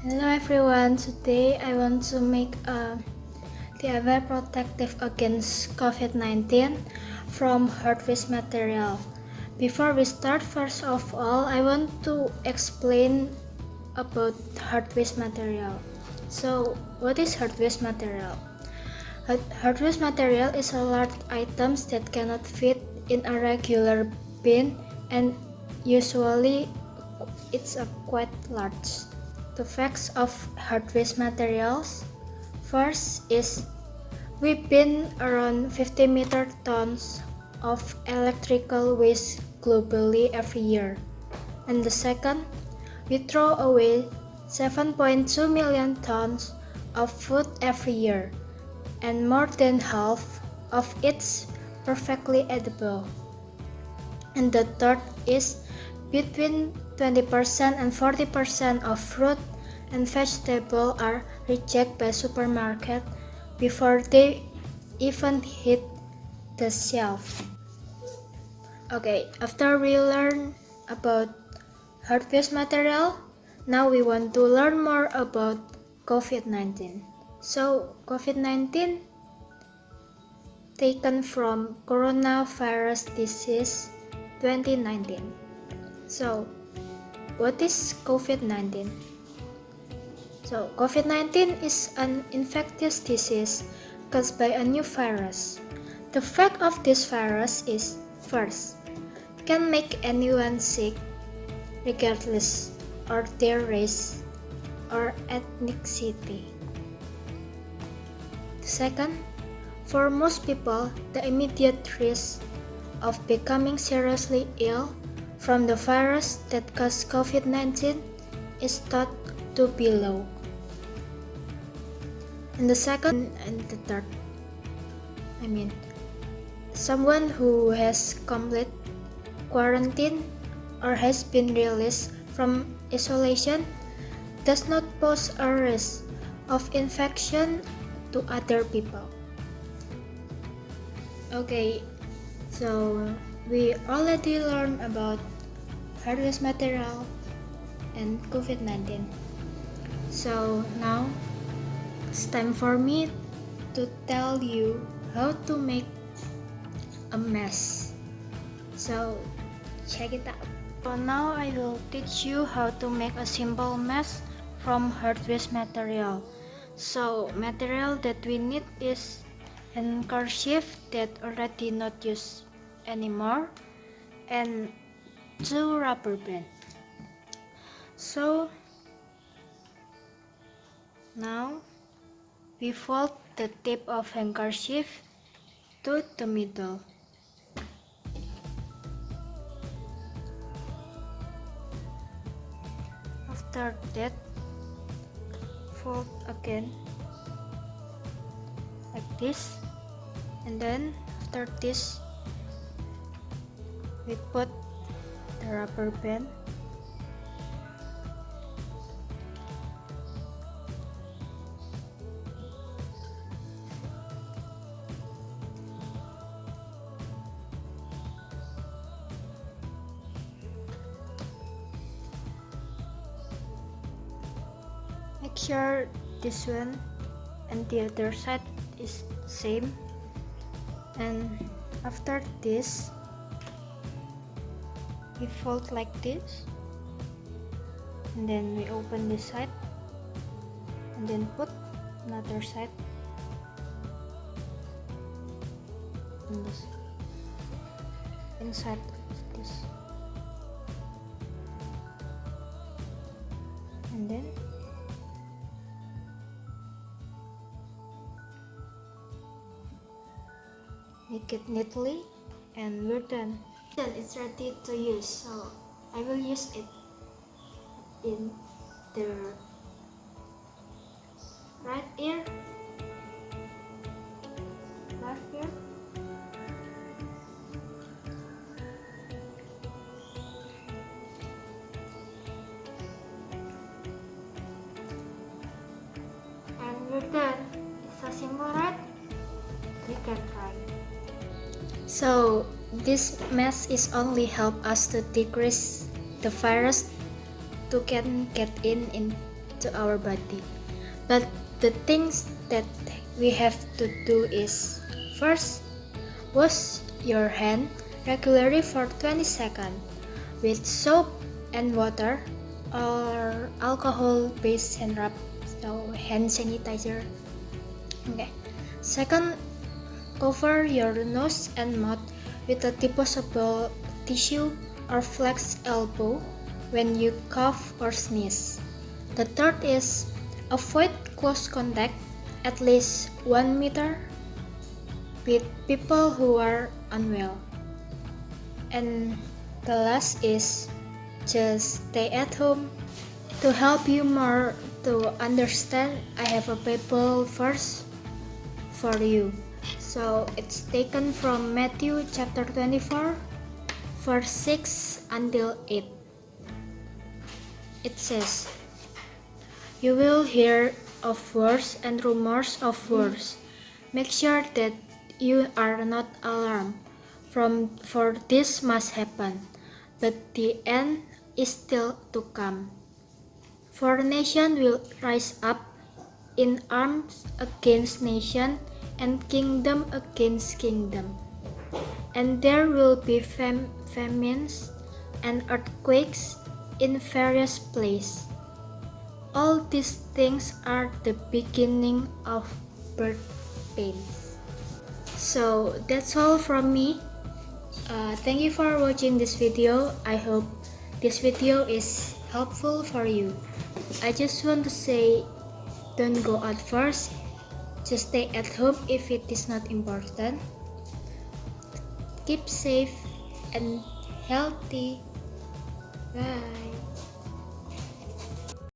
Hello everyone, today I want to make a DIY protective against COVID-19 from hard-waste material. Before we start, first of all, I want to explain about hard-waste material. So, what is hard-waste material? Hard-waste material is a large items that cannot fit in a regular bin, and usually it's quite large. The facts of hard-waste materials. First is we bin around 50 metric tons of electrical waste globally every year. And the second, we throw away 7.2 million tons of food every year, and more than half of it's perfectly edible. And the third is between 20% and 40% of fruit and vegetables are rejected by supermarkets before they even hit the shelf. Okay, after we learn about hard-waste material, now we want to learn more about COVID-19. So, COVID-19 taken from coronavirus disease 2019. So, what is COVID-19? So, COVID-19 is an infectious disease caused by a new virus. The fact of this virus is, first, it can make anyone sick regardless of their race or ethnicity. Second, for most people, the immediate risk of becoming seriously ill from the virus that caused COVID-19 is thought to be low. And the second and the third, someone who has complete quarantine or has been released from isolation does not pose a risk of infection to other people. Okay, so we already learned about hard-waste material and COVID-19. So now it's time for me to tell you how to make a mess. So check it out. So now I will teach you how to make a simple mess from hard-waste material. So material that we need is handkerchief that already not used anymore and 2 rubber band. So now we fold the tip of handkerchief to the middle. After that, fold again like this, and then after this we put the rubber band. Make sure this one and the other side is same, and after this we fold like this, and then we open this side and then put another side in this inside of this, and then make it neatly, and we're done. Then it's ready to use, so I will use it in the right ear, left ear, and we're done. It's a simple, right? We can try. So this mess is only help us to decrease the virus to can get in to our body. But the things that we have to do is, first, wash your hand regularly for 20 seconds with soap and water or alcohol-based hand rub, so hand sanitizer. Okay. Second, cover your nose and mouth with a disposable tissue or flex elbow when you cough or sneeze. The third is avoid close contact at least 1 meter with people who are unwell. And the last is just stay at home. To help you more to understand, I have a Bible verse for you. So it's taken from Matthew chapter 24, verse 6 until 8. It says, "You will hear of wars and rumors of wars. Make sure that you are not alarmed, for this must happen, but the end is still to come. For nation will rise up in arms against nation, and kingdom against kingdom. And there will be famines and earthquakes in various places. All these things are the beginning of birth pains." So that's all from me. Thank you for watching this video. I hope this video is helpful for you. I just want to say, don't go out first. Just stay at home if it is not important. Keep safe and healthy. Bye.